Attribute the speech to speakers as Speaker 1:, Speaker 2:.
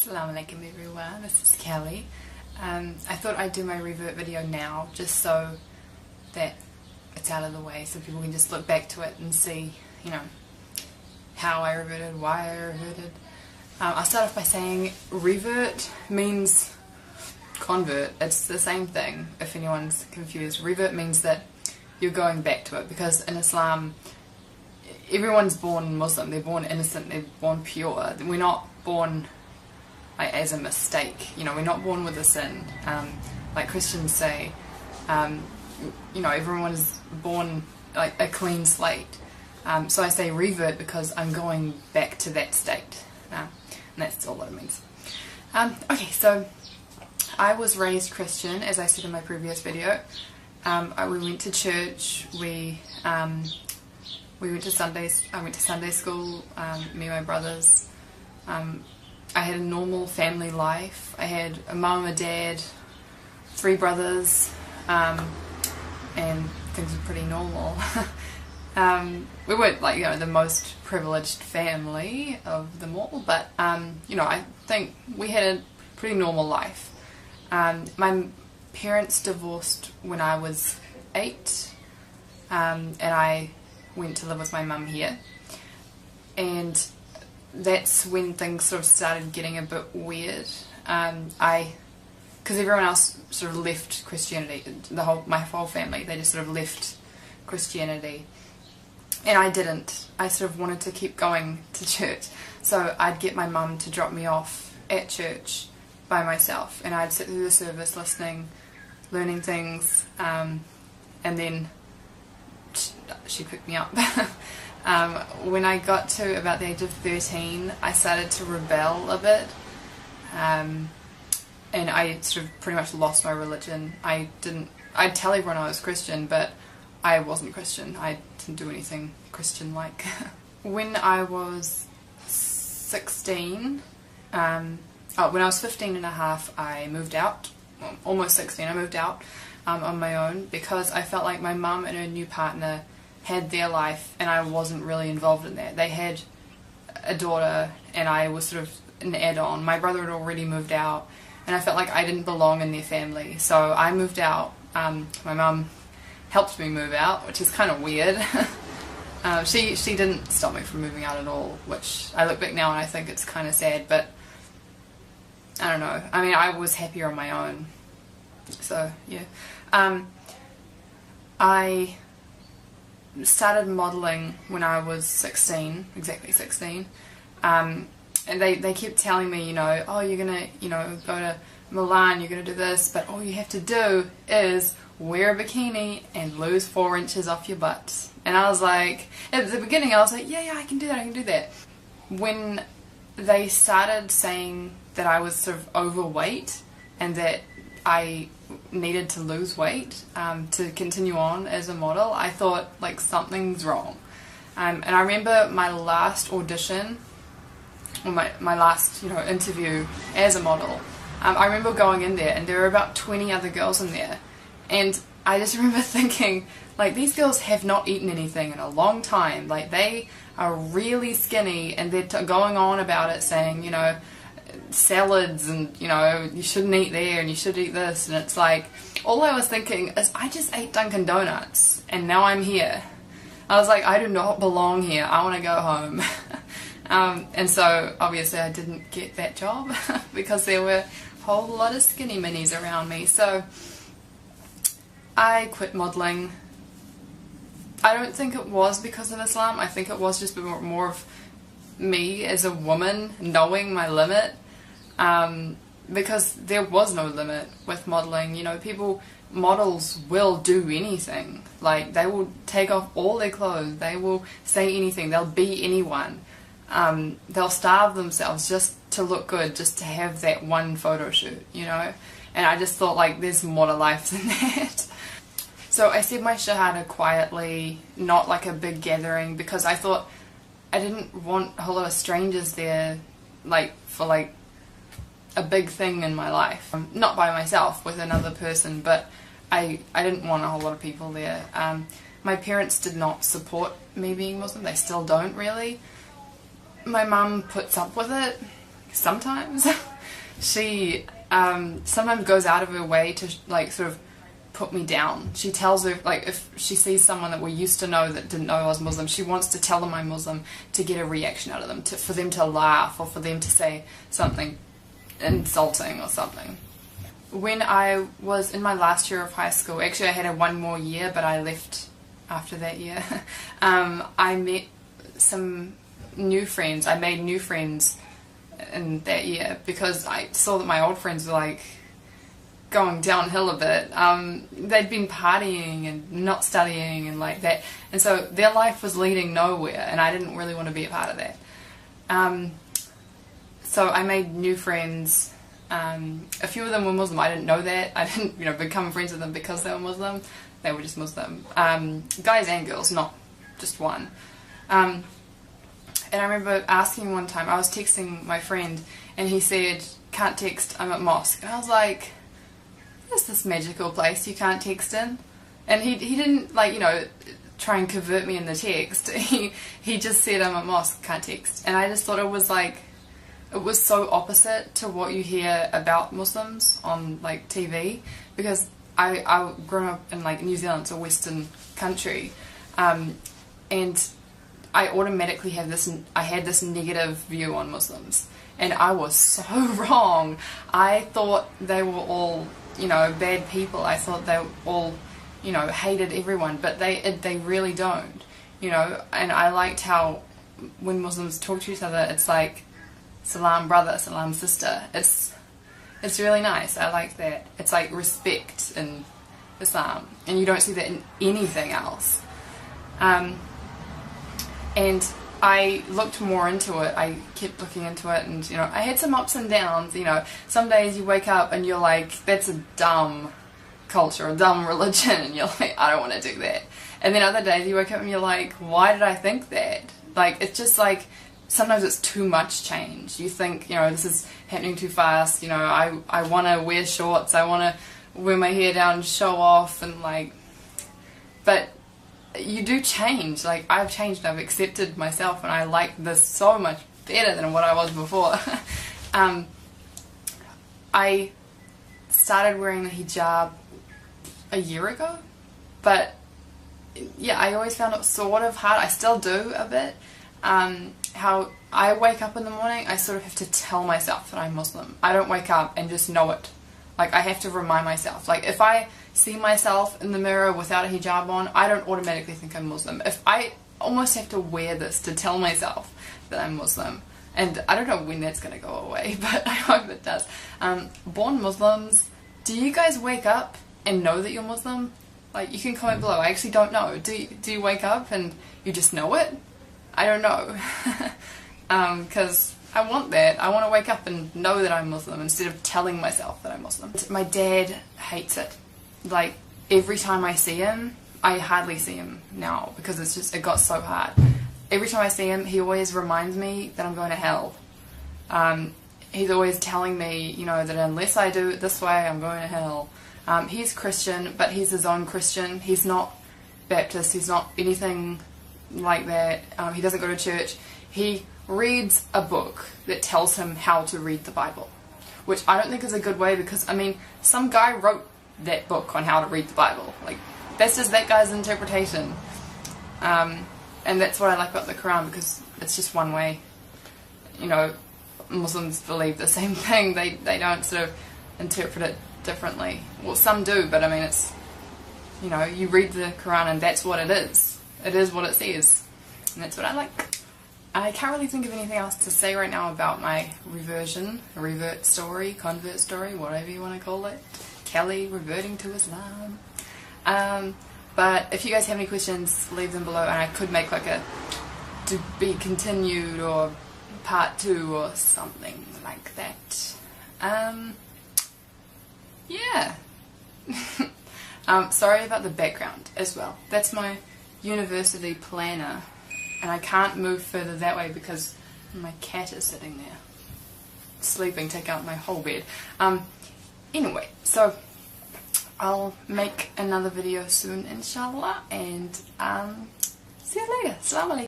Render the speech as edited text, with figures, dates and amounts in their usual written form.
Speaker 1: Assalamu alaikum everyone, this is Kelly. I thought I'd do my revert video now just so that it's out of the way so people can just look back to it and see, you know, how I reverted, why I reverted. I'll start off by saying revert means convert. It's the same thing if anyone's confused. Revert means that you're going back to it, because in Islam everyone's born Muslim, they're born innocent, they're born pure. We're not born as a mistake, you know, we're not born with a sin, like Christians say. You know, everyone is born like a clean slate. So I say revert because I'm going back to that state, and that's all that it means. Okay, so I was raised Christian, as I said in my previous video. We went to church, we went to Sundays. I went to Sunday school, me and my brothers. I had a normal family life. I had a mum, a dad, 3 brothers, and things were pretty normal. We weren't like, you know, the most privileged family of them all, but you know, I think we had a pretty normal life. My parents divorced when I was 8, and I went to live with my mum here, and that's when things sort of started getting a bit weird. Because everyone else sort of left Christianity, my whole family, they just sort of left Christianity, and I didn't. I sort of wanted to keep going to church, so I'd get my mum to drop me off at church by myself, and I'd sit through the service listening, learning things, and then she'd pick me up. When I got to about the age of 13, I started to rebel a bit, and I sort of pretty much lost my religion. I'd tell everyone I was Christian, but I wasn't Christian. I didn't do anything Christian-like. When I was 16, when I was 15 and a half, I moved out. Well, almost 16, I moved out on my own, because I felt like my mum and her new partner had their life and I wasn't really involved in that. They had a daughter and I was sort of an add-on. My brother had already moved out and I felt like I didn't belong in their family, so I moved out. My mum helped me move out, which is kind of weird. She didn't stop me from moving out at all, which I look back now and I think it's kind of sad, but I don't know. I mean, I was happier on my own, so yeah. I started modelling when I was 16, exactly 16, and they kept telling me, you know, oh, you're gonna, you know, go to Milan, you're gonna do this, but all you have to do is wear a bikini and lose 4 inches off your butt. And I was like, at the beginning I was like, yeah, I can do that, I can do that. When they started saying that I was sort of overweight and that I needed to lose weight to continue on as a model, I thought like something's wrong. And I remember my last audition, or my last, you know, interview as a model. I remember going in there and there were about 20 other girls in there, and I just remember thinking, like, these girls have not eaten anything in a long time. Like, they are really skinny and they're going on about it, saying, you know, salads and, you know, you shouldn't eat there and you should eat this, and it's like, all I was thinking is I just ate Dunkin' Donuts and now I'm here. I was like, I do not belong here, I want to go home. And so obviously I didn't get that job because there were a whole lot of skinny minis around me, so I quit modelling. I don't think it was because of Islam. I think it was just more of me as a woman knowing my limit, because there was no limit with modelling. You know, models will do anything. Like, they will take off all their clothes, they will say anything, they'll be anyone. They'll starve themselves just to look good, just to have that one photo shoot, you know. And I just thought, like, there's more to life than that. So I said my shahada quietly, not like a big gathering, because I thought I didn't want a whole lot of strangers there, like, for like a big thing in my life. Not by myself, with another person, but I didn't want a whole lot of people there. My parents did not support me being Muslim, they still don't really. My mum puts up with it sometimes. she sometimes goes out of her way to like sort of put me down. She tells her, like, if she sees someone that we used to know that didn't know I was Muslim, she wants to tell them I'm Muslim to get a reaction out of them, for them to laugh or for them to say something insulting or something. When I was in my last year of high school, actually I had one more year but I left after that year, I met some new friends. I made new friends in that year because I saw that my old friends were like going downhill a bit. They'd been partying and not studying and like that, and so their life was leading nowhere and I didn't really want to be a part of that. So I made new friends. A few of them were Muslim. I didn't know that. I didn't, become friends with them because they were Muslim. They were just Muslim. Guys and girls, not just one. And I remember asking one time, I was texting my friend and he said, "Can't text, I'm at mosque." And I was like, "There's this magical place you can't text in." And he didn't try and convert me in the text. He just said, "I'm at mosque, can't text." And I just thought it was so opposite to what you hear about Muslims on like TV, because I grew up in like New Zealand, it's a Western country, and I automatically had this negative view on Muslims, and I was so wrong. I thought they were all bad people. I thought they all hated everyone, but they really don't, and I liked how when Muslims talk to each other it's like salam brother, salam sister. It's really nice. I like that. It's like respect in Islam, and you don't see that in anything else. And I looked more into it. I kept looking into it, and I had some ups and downs. Some days you wake up and you're like, that's a dumb culture, a dumb religion, and you're like, I don't want to do that. And then other days you wake up and you're like, why did I think that? Like, it's just like, sometimes it's too much change. You think, this is happening too fast. I want to wear shorts. I want to wear my hair down and show off, and like, but you do change. Like, I've changed. I've accepted myself, and I like this so much better than what I was before. I started wearing the hijab a year ago, but yeah, I always found it sort of hard. I still do a bit. How I wake up in the morning, I sort of have to tell myself that I'm Muslim. I don't wake up and just know it. Like, I have to remind myself. Like, if I see myself in the mirror without a hijab on, I don't automatically think I'm Muslim. If I almost have to wear this to tell myself that I'm Muslim. And I don't know when that's going to go away, but I hope it does. Born Muslims, do you guys wake up and know that you're Muslim? Like, you can comment below. I actually don't know. Do you wake up and you just know it? I don't know. Because I want that. I want to wake up and know that I'm Muslim instead of telling myself that I'm Muslim. My dad hates it. Like, every time I see him, I hardly see him now because it got so hard. Every time I see him, he always reminds me that I'm going to hell. He's always telling me, that unless I do it this way, I'm going to hell. He's Christian, but he's his own Christian. He's not Baptist. He's not anything like that. He doesn't go to church. He reads a book that tells him how to read the Bible, which I don't think is a good way, because some guy wrote that book on how to read the Bible. Like, that's just that guy's interpretation, and that's what I like about the Quran, because it's just one way. Muslims believe the same thing. They don't sort of interpret it differently. Well, some do, but it's you read the Quran and that's what it is. It is what it says, and that's what I like. I can't really think of anything else to say right now about my convert story, whatever you want to call it. Kelly reverting to Islam. But if you guys have any questions, leave them below, and I could make like a to be continued or part 2 or something like that. Yeah. Sorry about the background as well. That's my university planner, and I can't move further that way because my cat is sitting there sleeping, take out my whole bed. Anyway, so I'll make another video soon, inshallah, and see you later. Assalamu alaikum.